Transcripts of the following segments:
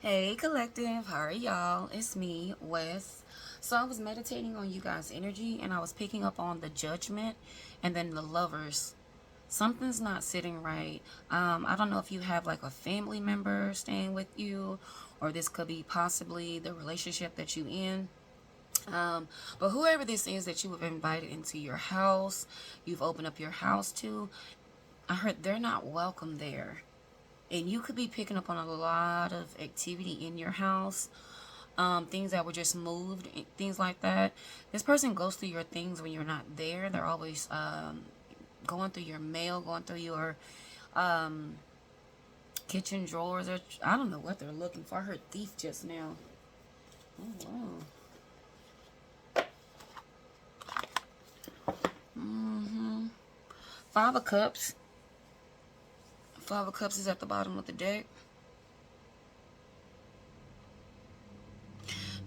Hey collective, how are y'all? It's me, Wes. So I was meditating on you guys' energy and I was picking up on the judgment and then the lovers. Something's not sitting right. I don't know if you have like a family member staying with you, or this could be possibly the relationship that you in. But whoever this is that you have invited into your house, you've opened up your house to, I heard they're not welcome there. And you could be picking up on a lot of activity in your house, things that were just moved, things like that. This person goes through your things when you're not there. They're always going through your mail, going through your um, kitchen drawers. Or I don't know what they're looking for. I heard thief just now. Oh, wow. Five of Cups. Five of Cups is at the bottom of the deck.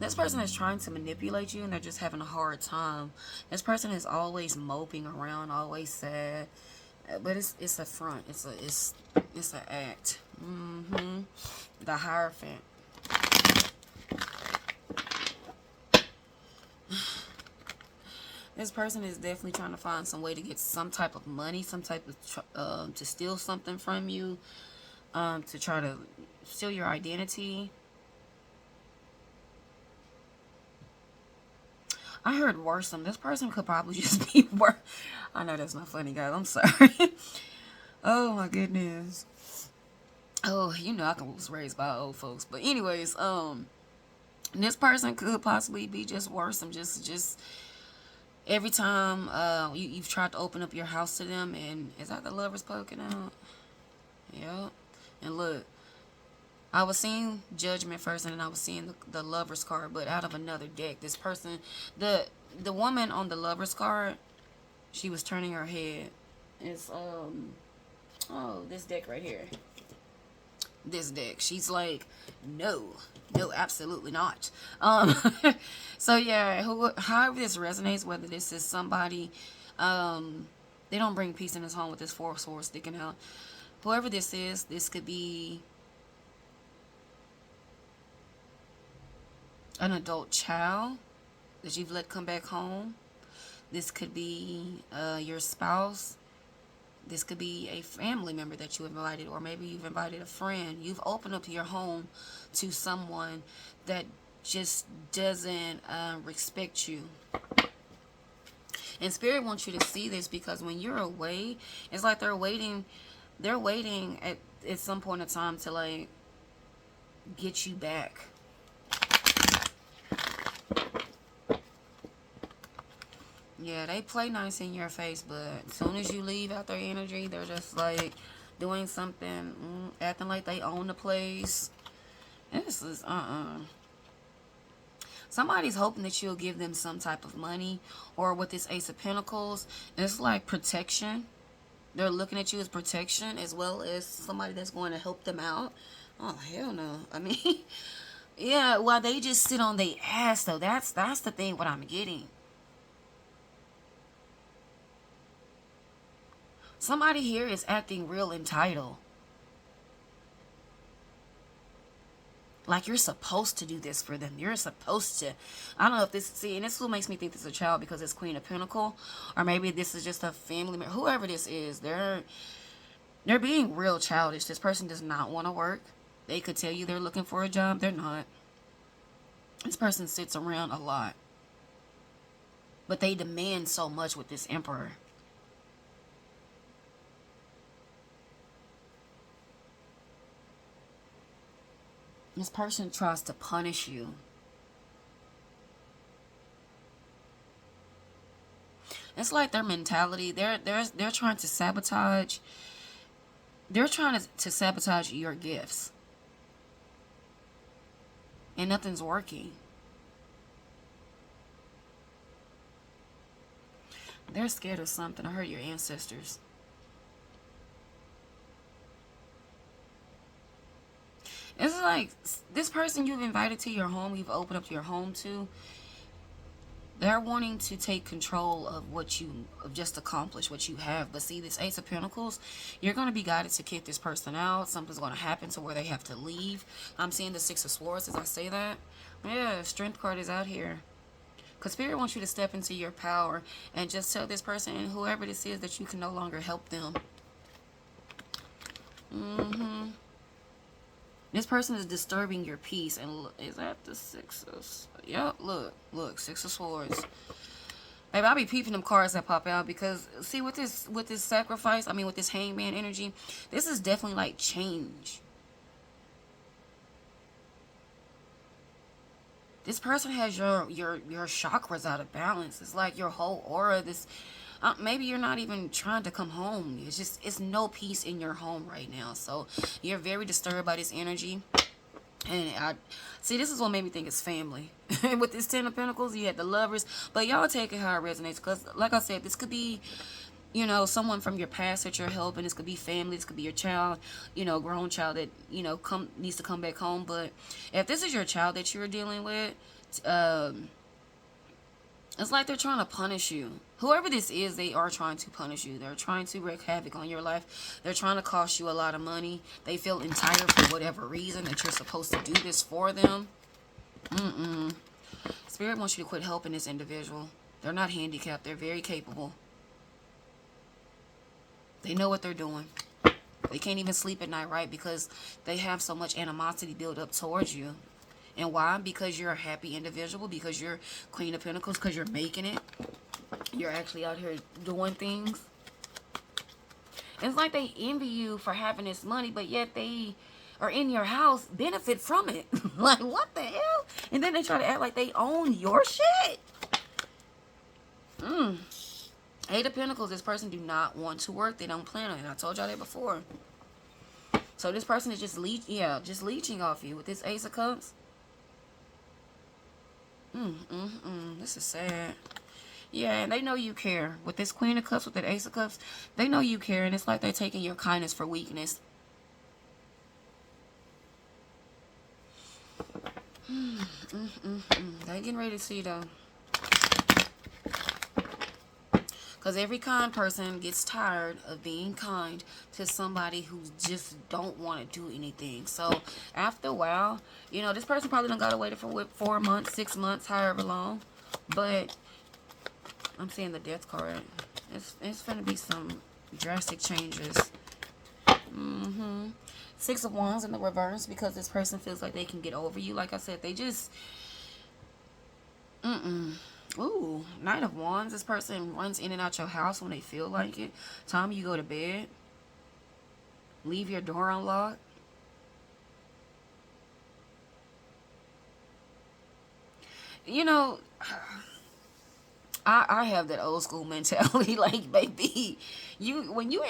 This person is trying to manipulate you and they're just having a hard time. This person is always moping around, always sad. But it's a front. It's an act. The Hierophant. This person is definitely trying to find some way to get some type of money, some type of to steal something from you, to try to steal your identity. I heard worrisome. This person could probably just be worse. I know that's not funny, guys. I'm sorry. Oh my goodness. Oh, you know I was raised by old folks. But anyways, this person could possibly be just worrisome. Just every time you've tried to open up your house to them, and is that the lovers poking out? Yeah. And look, I was seeing judgment first, and then I was seeing the lovers card, but out of another deck. This person, the woman on the lovers card, she was turning her head. It's oh, this deck right here. This deck. She's like, no, absolutely not. So yeah, however this resonates, whether this is somebody, they don't bring peace in his home with this four swords sticking out. Whoever this is, this could be an adult child that you've let come back home. This could be your spouse. This could be a family member that you invited, or maybe you've invited a friend. You've opened up your home to someone that just doesn't respect you. And Spirit wants you to see this because when you're away, it's like they're waiting. They're waiting at some point in time to like get you back. Yeah, they play nice in your face, but as soon as you leave out their energy, they're just like doing something, acting like they own the place. This is, Somebody's hoping that you'll give them some type of money, or with this Ace of Pentacles, it's like protection. They're looking at you as protection, as well as somebody that's going to help them out. Oh, hell no. I mean, yeah, while they just sit on their ass, though. That's the thing, what I'm getting. Somebody here is acting real entitled. Like you're supposed to do this for them. You're supposed to. I don't know if this, see, and this is what makes me think this is a child because it's Queen of Pentacle. Or maybe this is just a family member. Whoever this is, they're being real childish. This person does not want to work. They could tell you they're looking for a job. They're not. This person sits around a lot. But they demand so much with this Emperor. This person tries to punish you. It's like their mentality. They're trying to sabotage. They're trying to sabotage your gifts, and nothing's working. They're scared of something. I heard your ancestors. It's like this person you've invited to your home, you've opened up your home to. They're wanting to take control of what you of just accomplish what you have. But see, this Ace of Pentacles, you're going to be guided to kick this person out. Something's going to happen to where they have to leave. I'm seeing the Six of Swords as I say that. Yeah, Strength card is out here. Because Spirit wants you to step into your power and just tell this person and whoever this is that you can no longer help them. This person is disturbing your peace. And is that the Six of... Yep, look, Six of Swords. Baby, I'll be peeping them cards that pop out because, see, with this sacrifice, I mean, with this hangman energy, this is definitely like change. This person has your chakras out of balance. It's like your whole aura, this... maybe you're not even trying to come home. It's just, it's no peace in your home right now. So you're very disturbed by this energy. And I see, this is what made me think it's family. With this Ten of Pentacles, you had the Lovers. But y'all take it how it resonates. Because, like I said, this could be, you know, someone from your past that you're helping. This could be family. This could be your child, you know, grown child that, you know, needs to come back home. But if this is your child that you're dealing with, it's like they're trying to punish you. Whoever this is, they are trying to punish you. They're trying to wreak havoc on your life. They're trying to cost you a lot of money. They feel entitled for whatever reason that you're supposed to do this for them. Spirit wants you to quit helping this individual. They're not handicapped. They're very capable. They know what they're doing. They can't even sleep at night, right? Because they have so much animosity built up towards you. And why? Because you're a happy individual. Because you're Queen of Pentacles. Because you're making it. You're actually out here doing things. It's like they envy you for having this money, but yet they are in your house, benefit from it. Like, what the hell? And then they try to act like they own your shit. Eight of Pentacles, this person do not want to work. They don't plan on it. I told y'all that before. So this person is just leeching off you with this Ace of Cups. This is sad. Yeah, and they know you care. With this Queen of Cups, with that Ace of Cups, they know you care, and it's like they're taking your kindness for weakness. They getting ready to see, though. Because every kind person gets tired of being kind to somebody who just don't want to do anything. So, after a while, you know, this person probably done got away for 4 months, 6 months, however long. But I'm seeing the Death card. It's going to be some drastic changes. Six of Wands in the reverse because this person feels like they can get over you. Like I said, they just... Ooh, Knight of Wands. This person runs in and out your house when they feel like it. Time you go to bed. Leave your door unlocked. You know... I have that old school mentality, like, baby, when you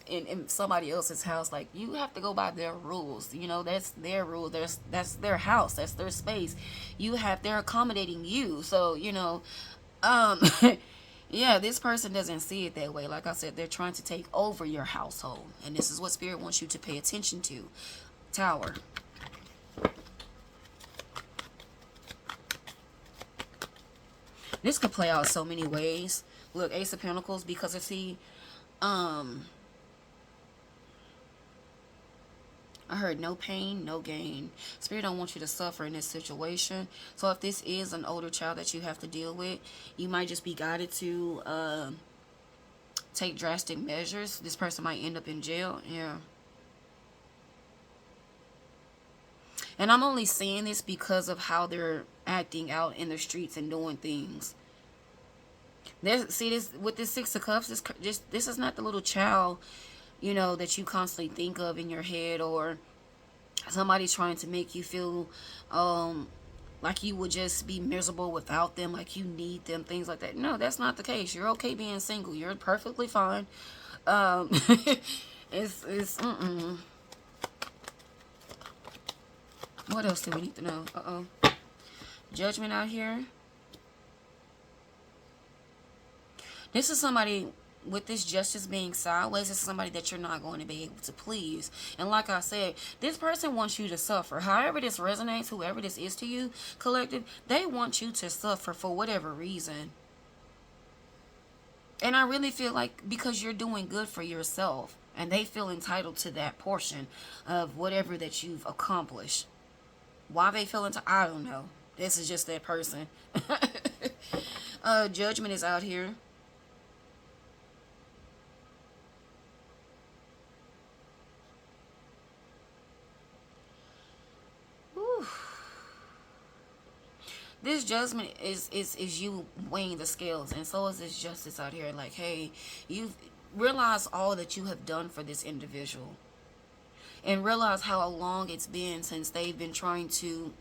in somebody else's house, like, you have to go by their rules. You know, that's their rules. That's their house. That's their space. They're accommodating you. So, you know, yeah, this person doesn't see it that way. Like I said, they're trying to take over your household, and this is what Spirit wants you to pay attention to. Tower. This could play out so many ways. Look, Ace of Pentacles, because I heard no pain, no gain. Spirit don't want you to suffer in this situation. So if this is an older child that you have to deal with, you might just be guided to take drastic measures. This person might end up in jail. Yeah. And I'm only saying this because of how they're acting out in the streets and doing things. See this with this Six of Cups. This is not the little child, you know, that you constantly think of in your head, or somebody's trying to make you feel like you would just be miserable without them, like you need them, things like that. No, that's not the case. You're okay being single. You're perfectly fine. What else do we need to know? Judgment out here. This is somebody with this justice being sideways, it's somebody that you're not going to be able to please. And like I said, this person wants you to suffer. However this resonates, whoever this is to you, collective, they want you to suffer for whatever reason. And I really feel like because you're doing good for yourself, and they feel entitled to that portion of whatever that you've accomplished. Why they feel entitled, I don't know. This is just that person. Judgment is out here. Whew. This judgment is you weighing the scales, and so is this justice out here. Like, hey, you've realized all that you have done for this individual, and realize how long it's been since they've been trying to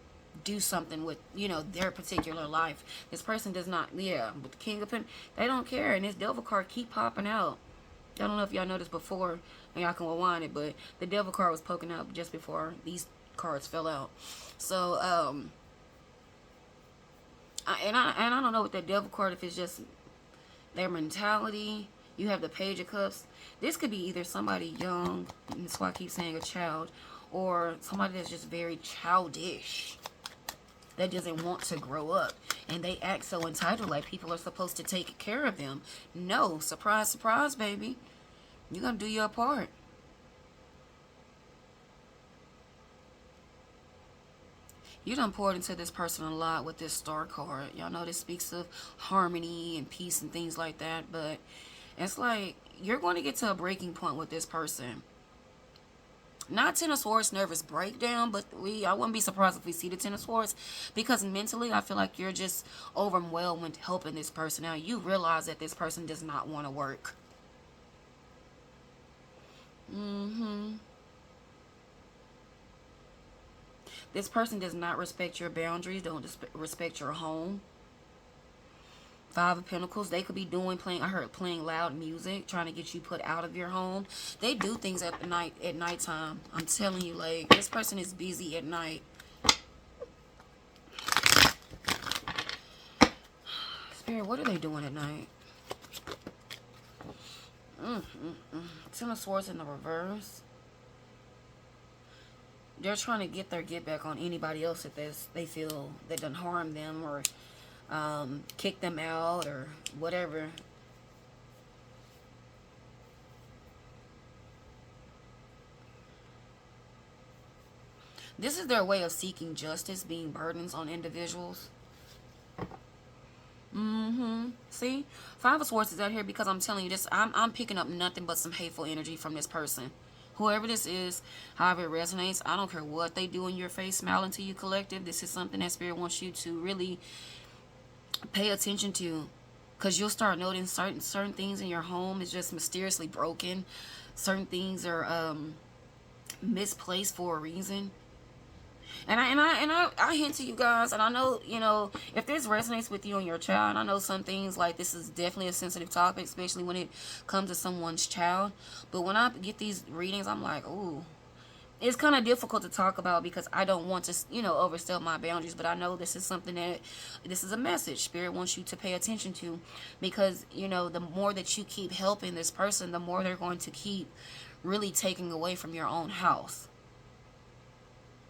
do something with, you know, their particular life. This person does not, yeah, with the King of Pentacles, they don't care, and this Devil card keep popping out. I don't know if y'all noticed before, and y'all can rewind it, but the Devil card was poking out just before these cards fell out. So, I don't know what that Devil card, if it's just their mentality. You have the Page of Cups. This could be either somebody young, and that's why I keep saying a child, or somebody that's just very childish, that doesn't want to grow up, and they act so entitled, like people are supposed to take care of them. No, surprise, surprise, baby. You're gonna do your part. You done poured into this person a lot with this Star card. Y'all know this speaks of harmony and peace and things like that, but it's like you're going to get to a breaking point with this person. Not Ten of Swords, nervous breakdown, but I wouldn't be surprised if we see the Ten of Swords, because mentally I feel like you're just overwhelmed with helping this person out. You realize that this person does not want to work. This person does not respect your boundaries, don't respect your home. Five of Pentacles, they could be playing loud music, trying to get you put out of your home. They do things at nighttime. I'm telling you, like, this person is busy at night. Spirit, what are they doing at night? Ten of Swords in the reverse. They're trying to get their get back on anybody else that they feel that done harm them, or kick them out, or whatever. This is their way of seeking justice, being burdens on individuals. See? Five of Swords is out here because I'm telling you this. I'm picking up nothing but some hateful energy from this person. Whoever this is, however it resonates, I don't care what they do in your face, smiling to you, collective. This is something that Spirit wants you to really pay attention to, because you'll start noticing certain things in your home is just mysteriously broken. Certain things are misplaced for a reason. And I hint to you guys, and I know, you know, if this resonates with you and your child, I know some things, like, this is definitely a sensitive topic, especially when it comes to someone's child. But when I get these readings, I'm like, ooh, it's kind of difficult to talk about, because I don't want to, you know, overstep my boundaries. But I know this is something that, this is a message Spirit wants you to pay attention to, because, you know, the more that you keep helping this person, the more they're going to keep really taking away from your own house.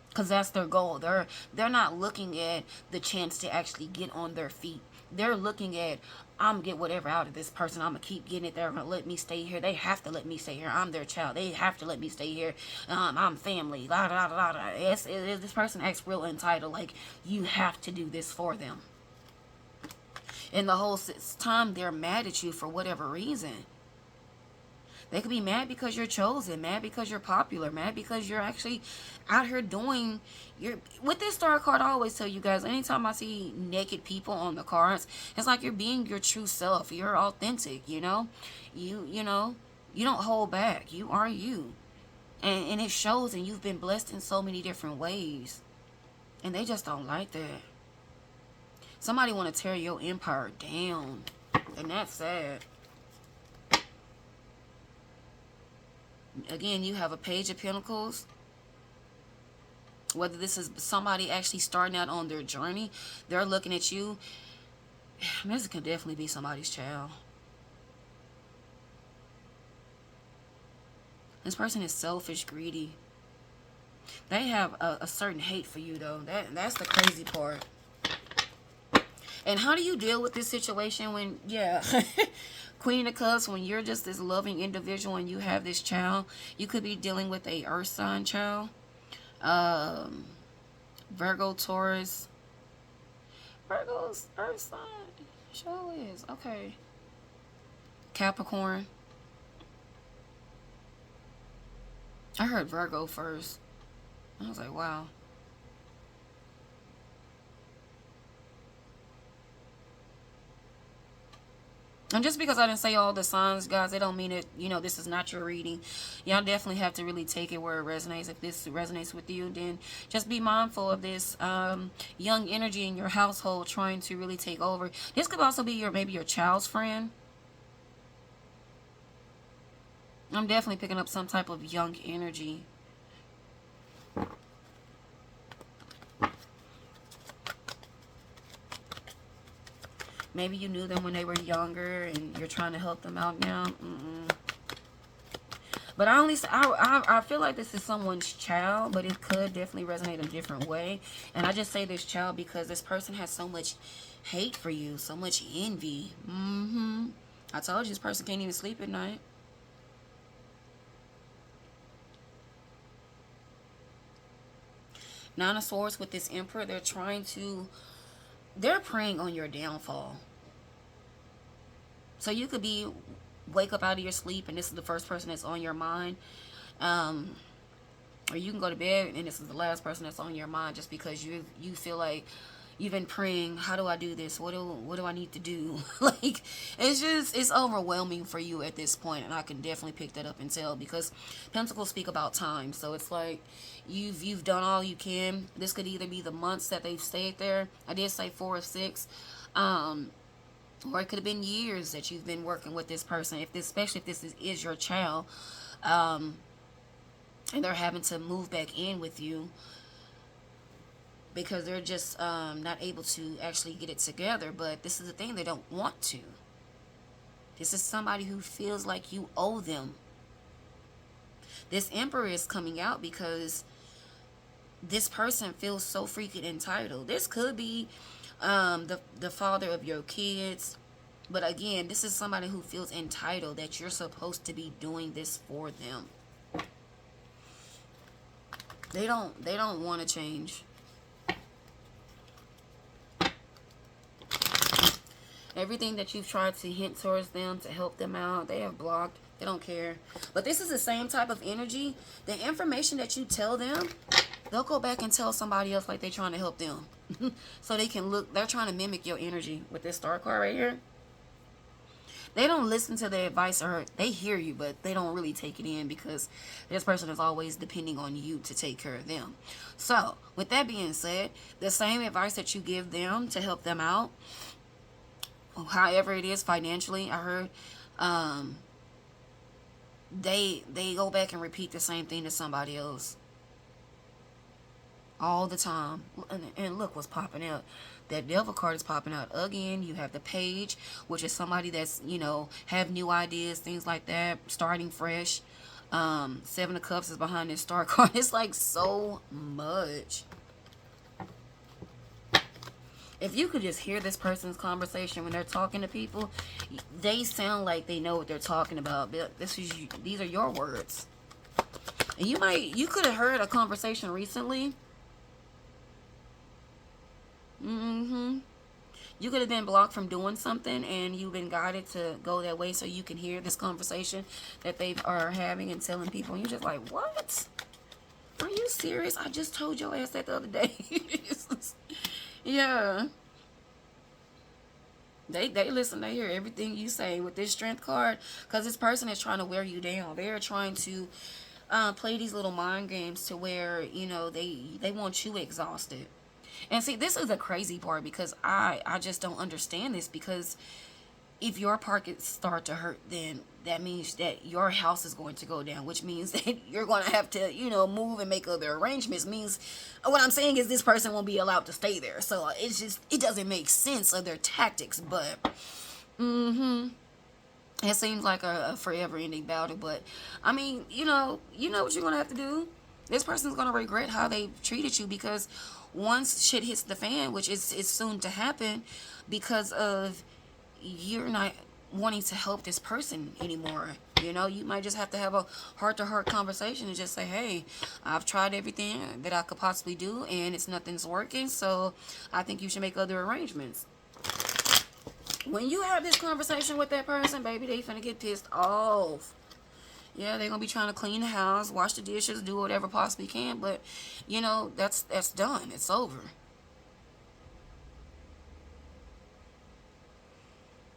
Because that's their goal. They're not looking at the chance to actually get on their feet. They're looking at, I'm going to get whatever out of this person. I'm going to keep getting it. They're going to let me stay here. They have to let me stay here. I'm their child. They have to let me stay here. I'm family. La, la, la, la. This person acts real entitled. Like, you have to do this for them. And the whole time they're mad at you for whatever reason. They could be mad because you're chosen, mad because you're popular, mad because you're actually out here doing your... With this Star card, I always tell you guys, anytime I see naked people on the cards, it's like you're being your true self. You're authentic, you know? You know, you don't hold back. You are you. And it shows, and you've been blessed in so many different ways. And they just don't like that. Somebody want to tear your empire down. And that's sad. Again, you have a Page of Pentacles. Whether this is somebody actually starting out on their journey, they're looking at you. This could definitely be somebody's child. This person is selfish, greedy. They have a certain hate for you, though. That's the crazy part. And how do you deal with this situation when, yeah, Queen of Cups, when you're just this loving individual and you have this child? You could be dealing with a earth sign child. Virgo, Taurus. Virgo's earth sign. Sure is. Okay. Capricorn. I heard Virgo first. I was like, wow. And just because I didn't say all the signs, guys, it don't mean that, you know, this is not your reading. Y'all definitely have to really take it where it resonates. If this resonates with you, then just be mindful of this young energy in your household trying to really take over. This could also be your maybe your child's friend. I'm definitely picking up some type of young energy. Maybe you knew them when they were younger and you're trying to help them out now. But I feel like this is someone's child, but it could definitely resonate in a different way. And I just say this child because this person has so much hate for you, so much envy. I told you this person can't even sleep at night. Nine of Swords with this Emperor, they're preying on your downfall. So you could wake up out of your sleep and this is the first person that's on your mind. Or you can go to bed and this is the last person that's on your mind just because you feel like you've been praying, how do I do this? What do I need to do? Like, it's overwhelming for you at this point, and I can definitely pick that up and tell because Pentacles speak about time. So it's like you've done all you can. This could either be the months that they've stayed there. I did say 4 or 6. Or it could have been years that you've been working with this person. Especially if this is your child, and they're having to move back in with you because they're just not able to actually get it together. But this is the thing, they don't want to. This is somebody who feels like you owe them. This Emperor is coming out because this person feels so freaking entitled. This could be the father of your kids. But again, this is somebody who feels entitled that you're supposed to be doing this for them. They don't want to change. Everything that you've tried to hint towards them to help them out, they have blocked. They don't care. But this is the same type of energy. The information that you tell them, they'll go back and tell somebody else like they're trying to help them. So they can look, they're trying to mimic your energy with this star card right here. They don't listen to the advice, or they hear you, but they don't really take it in because this person is always depending on you to take care of them. So with that being said, the same advice that you give them to help them out, however it is financially, I heard they go back and repeat the same thing to somebody else all the time. And look what's popping out. That Devil card is popping out again. You have the Page, which is somebody that's, you know, have new ideas, things like that, starting fresh. 7 of Cups is behind this star card. It's like so much. If you could just hear this person's conversation when they're talking to people, they sound like they know what they're talking about. These are your words. And you could have heard a conversation recently. You could have been blocked from doing something and you've been guided to go that way so you can hear this conversation that they are having and telling people. And you're just like, what? Are you serious? I just told your ass that the other day. Yeah. They listen, they hear everything you say with this Strength card, because this person is trying to wear you down. They're trying to play these little mind games to where, you know, they want you exhausted. And see, this is the crazy part, because I just don't understand this, because if your pockets start to hurt, then that means that your house is going to go down, which means that you're going to have to, you know, move and make other arrangements. Means what I'm saying is this person won't be allowed to stay there. So it doesn't make sense of their tactics. But and It seems like a forever ending battle, but I mean, you know what you're gonna have to do. This person's gonna regret how they treated you, because once shit hits the fan, which is soon to happen, because of you're not wanting to help this person anymore. You might just have to have a heart-to-heart conversation and just say, hey, I've tried everything that I could possibly do and nothing's working, so I think you should make other arrangements. When you have this conversation with that person, baby, they finna get pissed off. Yeah, they're gonna be trying to clean the house, wash the dishes, do whatever possibly can, but that's done. It's over.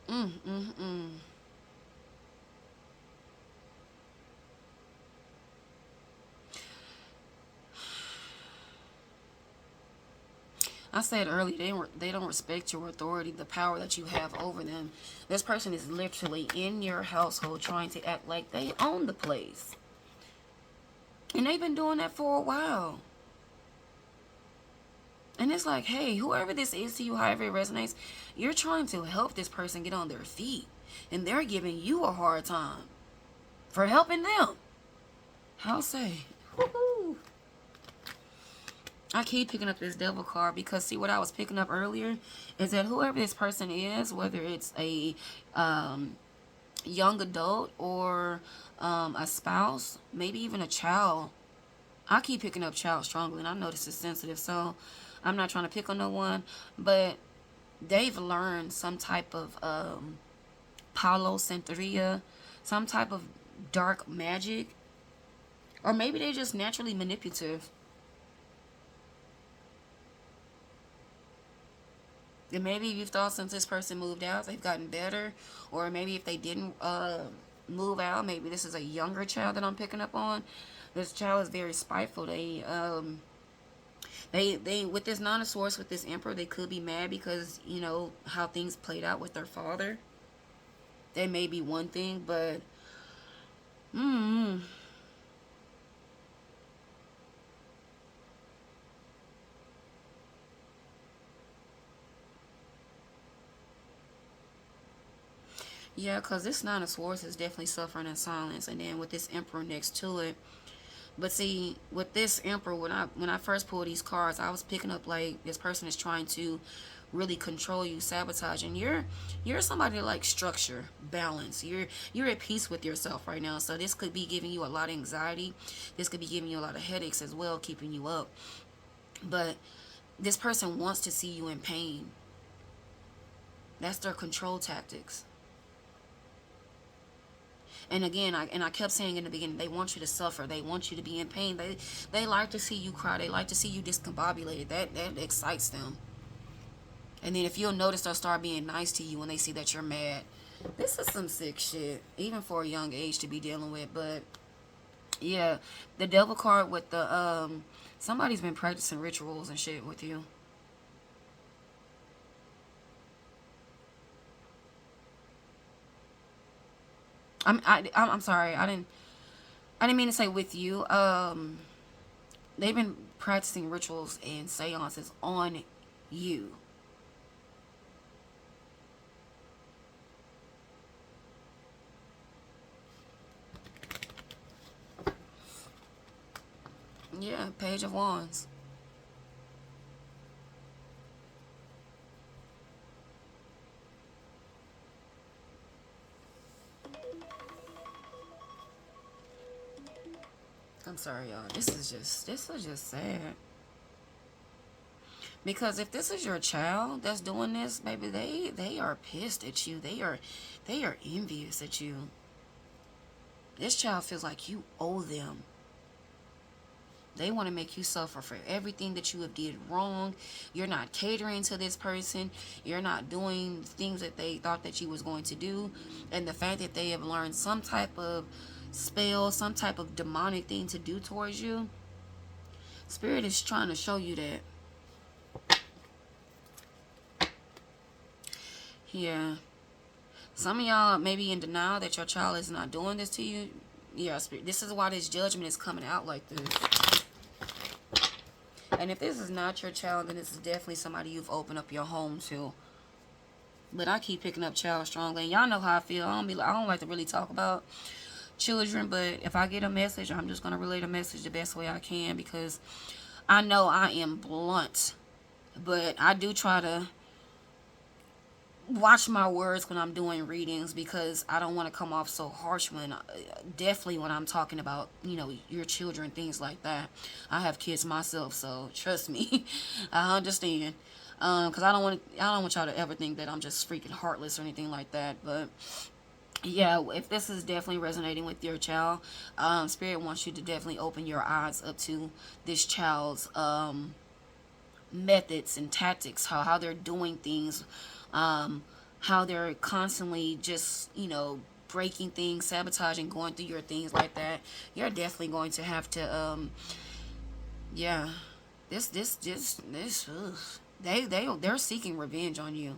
Mm, mm, mm. I said earlier, they don't respect your authority, the power that you have over them. This person is literally in your household trying to act like they own the place. And they've been doing that for a while. And it's like, hey, whoever this is to you, however it resonates, you're trying to help this person get on their feet. And they're giving you a hard time for helping them. How say? Woohoo! I keep picking up this devil card because, see, what I was picking up earlier is that whoever this person is, whether it's a young adult or a spouse, maybe even a child. I keep picking up child strongly, and I know this is sensitive, so I'm not trying to pick on no one, but they've learned some type of Palo Santeria, some type of dark magic, or maybe they're just naturally manipulative. And maybe you've thought since this person moved out, they've gotten better. Or maybe if they didn't move out, maybe this is a younger child that I'm picking up on. This child is very spiteful. They with this Nine of Swords, with this Emperor, they could be mad because, how things played out with their father. That may be one thing, but yeah, because this Nine of Swords is definitely suffering in silence. And then with this Emperor next to it. But see, with this Emperor, when I first pulled these cards, I was picking up like this person is trying to really control you, sabotage, and you're somebody that likes structure, balance. You're at peace with yourself right now. So this could be giving you a lot of anxiety. This could be giving you a lot of headaches as well, keeping you up. But this person wants to see you in pain. That's their control tactics. And again, I kept saying in the beginning, they want you to suffer. They want you to be in pain. They like to see you cry. They like to see you discombobulated. That excites them. And then if you'll notice, they'll start being nice to you when they see that you're mad. This is some sick shit, even for a young age to be dealing with. But yeah, the devil card with the somebody's been practicing rituals and shit with you. I'm sorry. I didn't mean to say with you. They've been practicing rituals and seances on you. Yeah, Page of Wands. I'm sorry, y'all. This is just sad. Because if this is your child that's doing this, baby, they are pissed at you. They are envious at you. This child feels like you owe them. They want to make you suffer for everything that you have did wrong. You're not catering to this person. You're not doing things that they thought that you was going to do. And the fact that they have learned some type of spell, some type of demonic thing to do towards you, Spirit is trying to show you that. Yeah. Some of y'all may be in denial that your child is not doing this to you. Yeah, Spirit. This is why this judgment is coming out like this. And if this is not your child, then this is definitely somebody you've opened up your home to. But I keep picking up child strongly. And y'all know how I feel. I don't like to really talk about children, but if I get a message, I'm just gonna relay the message the best way I can, because I know I am blunt, but I do try to watch my words when I'm doing readings, because I don't want to come off so harsh when definitely when I'm talking about, you know, your children, things like that. I have kids myself, so trust me. I understand, because I don't want y'all to ever think that I'm just freaking heartless or anything like that. But yeah, if this is definitely resonating with your child, Spirit wants you to definitely open your eyes up to this child's methods and tactics, how they're doing things, how they're constantly just, you know, breaking things, sabotaging, going through your things like that. You're definitely going to have to, yeah, ugh. They're seeking revenge on you.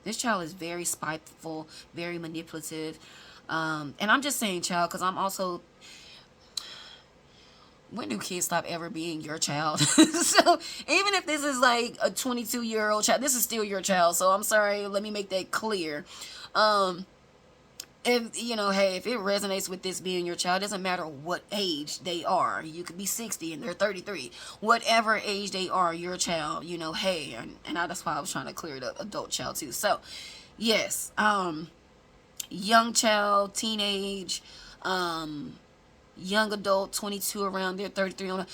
This child is very spiteful, very manipulative. And I'm just saying child, because I'm also, when do kids stop ever being your child? So even if this is like a 22-year-old child, this is still your child. So I'm sorry, let me make that clear. If, you know, hey, if it resonates with this being your child, it doesn't matter what age they are. You could be 60 and they're 33. Whatever age they are, your child, you know, hey, that's why I was trying to clear it up, adult child too. So, yes, young child, teenage, young adult, 22 around there, 33,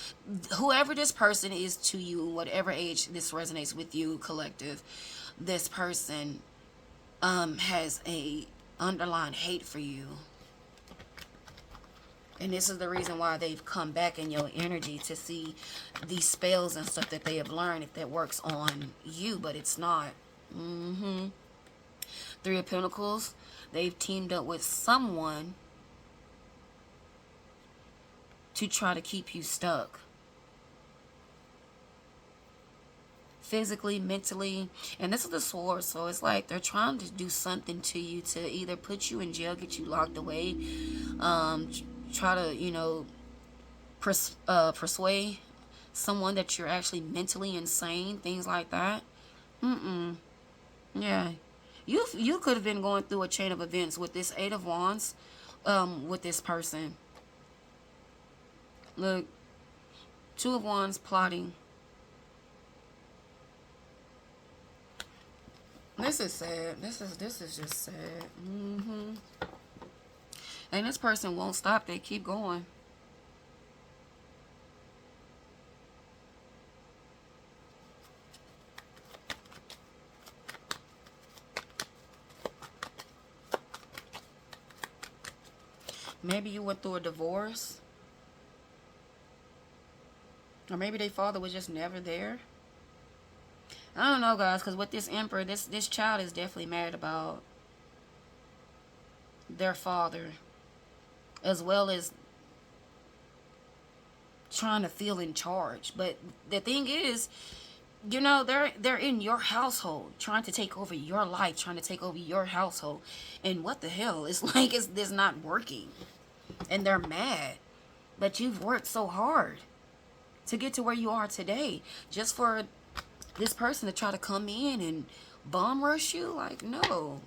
whoever this person is to you, whatever age this resonates with you, collective, this person has a underlying hate for you. And this is the reason why they've come back in your energy, to see these spells and stuff that they have learned, if that works on you, but it's not. Three of Pentacles, they've teamed up with someone to try to keep you stuck. Physically, mentally, and this is the Sword, so it's like they're trying to do something to you to either put you in jail, get you locked away, try to, you know, persuade someone that you're actually mentally insane, things like that. Yeah, you could have been going through a chain of events with this Eight of Wands, with this person. Look, Two of Wands, plotting. This is sad. This is just sad. And this person won't stop. They keep going. Maybe you went through a divorce. Or maybe their father was just never there. I don't know, guys, because with this Emperor, this child is definitely mad about their father, as well as trying to feel in charge. But the thing is, you know, they're in your household, trying to take over your life, trying to take over your household. And what the hell? It's like it's not working. And they're mad. But you've worked so hard to get to where you are today, just for this person to try to come in and bomb rush you. Like, no.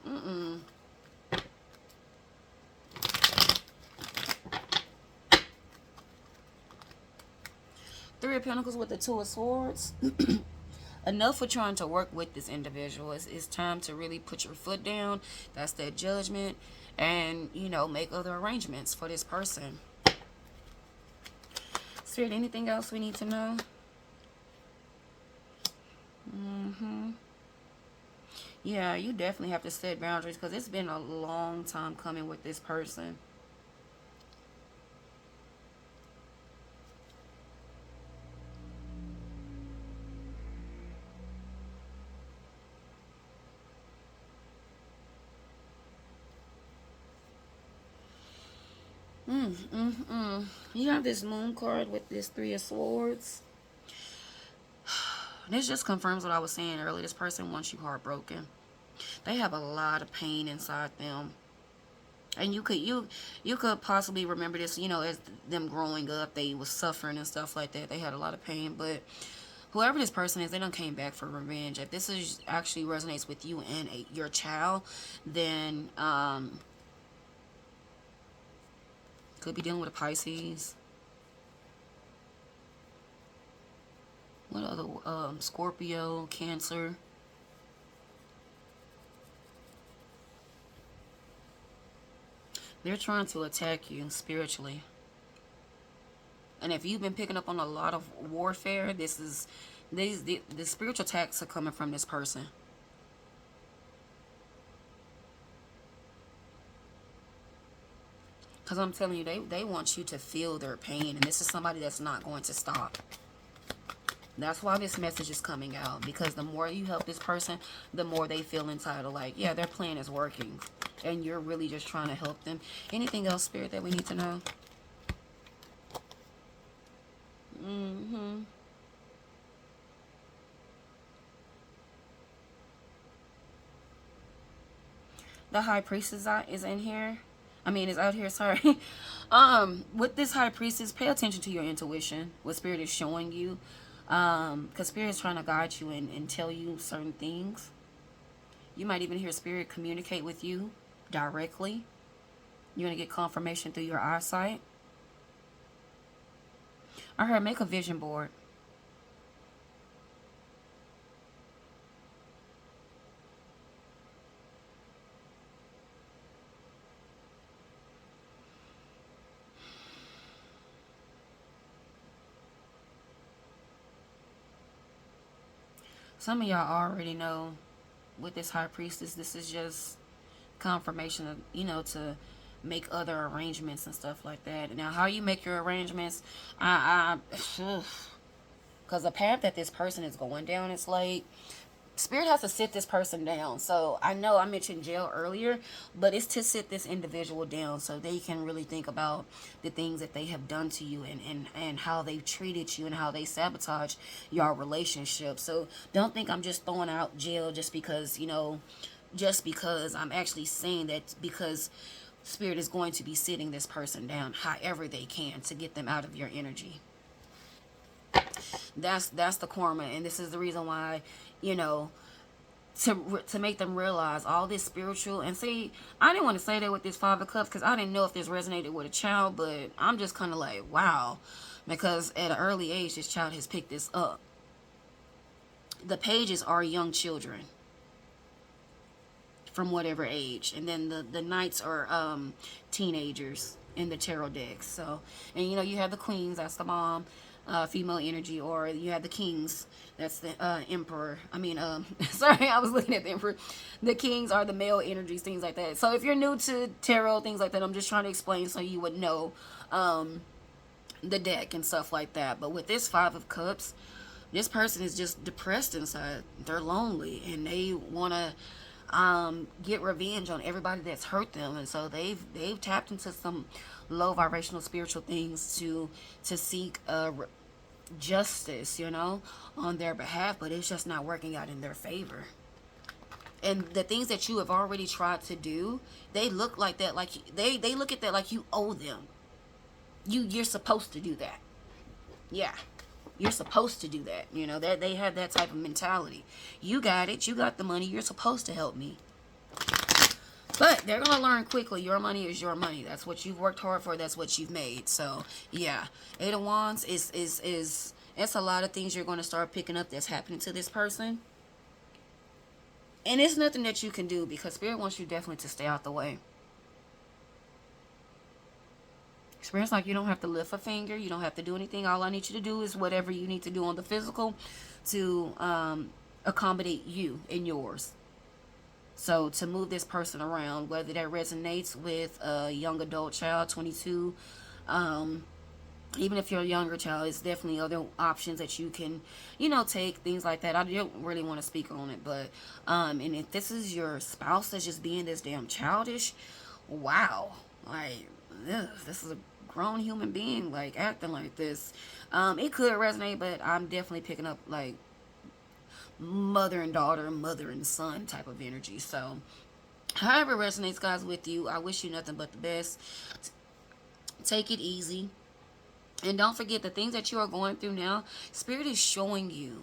Three of Pentacles with the Two of Swords. Enough for trying to work with this individual. It's time to really put your foot down. That's that judgment. And, you know, make other arrangements for this person. Spirit, anything else we need to know? Yeah, you definitely have to set boundaries, because it's been a long time coming with this person. You have this Moon card with this Three of Swords. This just confirms what I was saying earlier. This person wants you heartbroken. They have a lot of pain inside them. And you could possibly remember this, you know, as them growing up, they was suffering and stuff like that. They had a lot of pain. But whoever this person is, they done came back for revenge. If this is actually resonates with you and your child, then could be dealing with a Pisces. What other? Scorpio, Cancer. They're trying to attack you spiritually. And if you've been picking up on a lot of warfare, this is the spiritual attacks are coming from this person. Because I'm telling you, they want you to feel their pain. And this is somebody that's not going to stop. That's why this message is coming out. Because the more you help this person, the more they feel entitled. Like, yeah, their plan is working. And you're really just trying to help them. Anything else, Spirit, that we need to know? The High Priestess is in here. I mean, is out here, sorry. With this High Priestess, pay attention to your intuition. What Spirit is showing you. Because Spirit is trying to guide you and tell you certain things. You might even hear Spirit communicate with you directly. You're going to get confirmation through your eyesight. I heard make a vision board. Some of y'all already know with this High Priestess, this is just confirmation of, you know, to make other arrangements and stuff like that. Now, how you make your arrangements, because the path that this person is going down, it's like Spirit has to sit this person down. So I know I mentioned jail earlier, but it's to sit this individual down so they can really think about the things that they have done to you and how they've treated you and how they sabotage your relationship. So don't think I'm just throwing out jail just because, you know, just because. I'm actually saying that because Spirit is going to be sitting this person down however they can to get them out of your energy. That's the karma, and this is the reason why, you know, to make them realize all this spiritual. And see, I didn't want to say that with this Five of Cups because I didn't know if this resonated with a child, but I'm just kind of like, wow, because at an early age this child has picked this up. The pages are young children from whatever age, and then the knights are teenagers in the tarot decks. So, and you know, you have the queens, that's the mom, female energy, or you have the kings, that's the emperor. I mean, sorry, I was looking at the emperor. The kings are the male energies, things like that. So if you're new to tarot, things like that, I'm just trying to explain so you would know the deck and stuff like that. But with this Five of Cups, this person is just depressed inside. They're lonely and they want to get revenge on everybody that's hurt them, and so they've tapped into some low vibrational spiritual things to seek justice, you know, on their behalf, but it's just not working out in their favor. And the things that you have already tried to do, they look like that, like they look at that like you owe them. You're supposed to do that. Yeah. You're supposed to do that. You know, that they have that type of mentality. You got it. You got the money. You're supposed to help me. But they're going to learn quickly. Your money is your money. That's what you've worked hard for. That's what you've made. So, yeah. Eight of Wands is it's a lot of things you're going to start picking up that's happening to this person. And it's nothing that you can do because Spirit wants you definitely to stay out the way. Spirit's like, you don't have to lift a finger. You don't have to do anything. All I need you to do is whatever you need to do on the physical to accommodate you and yours. So to move this person around, whether that resonates with a young adult child, 22, even if you're a younger child, it's definitely other options that you can, you know, take, things like that. I don't really want to speak on it, but, and if this is your spouse that's just being this damn childish, wow, like, ugh, this is a grown human being, like, acting like this. It could resonate, but I'm definitely picking up, like, mother and daughter, mother and son type of energy. So, however it resonates, guys, with you, I wish you nothing but the best. Take it easy. And don't forget, the things that you are going through now, Spirit is showing you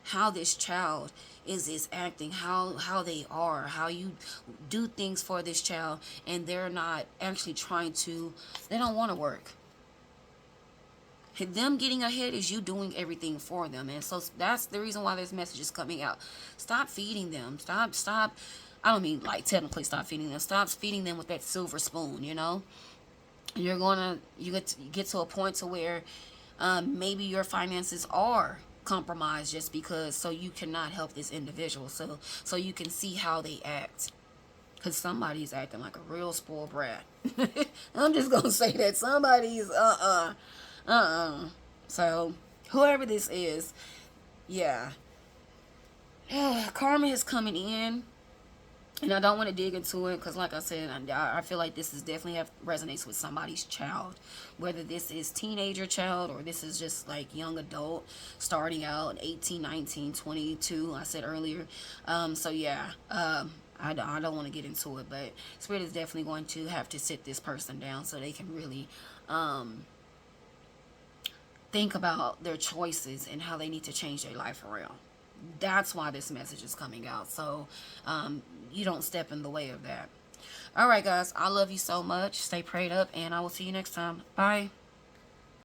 how this child is acting, how they are, how you do things for this child, and they're not actually trying to, they don't want to work. Them getting ahead is you doing everything for them. And so that's the reason why this message is coming out. Stop feeding them. Stop. I don't mean like technically stop feeding them. Stop feeding them with that silver spoon, you know. You get to a point to where maybe your finances are compromised just because, so you cannot help this individual, so you can see how they act, because somebody's acting like a real spoiled brat. I'm just gonna say that somebody's so whoever this is, yeah. Karma is coming in. And I don't want to dig into it because, like I said, I feel like this is definitely resonates with somebody's child. Whether this is teenager child or this is just like young adult starting out, 18, 19, 22, I said earlier. So, yeah, I don't want to get into it. But Spirit is definitely going to have to sit this person down so they can really think about their choices and how they need to change their life around. That's why this message is coming out. So you don't step in the way of that. All right, guys. I love you so much. Stay prayed up, and I will see you next time. Bye.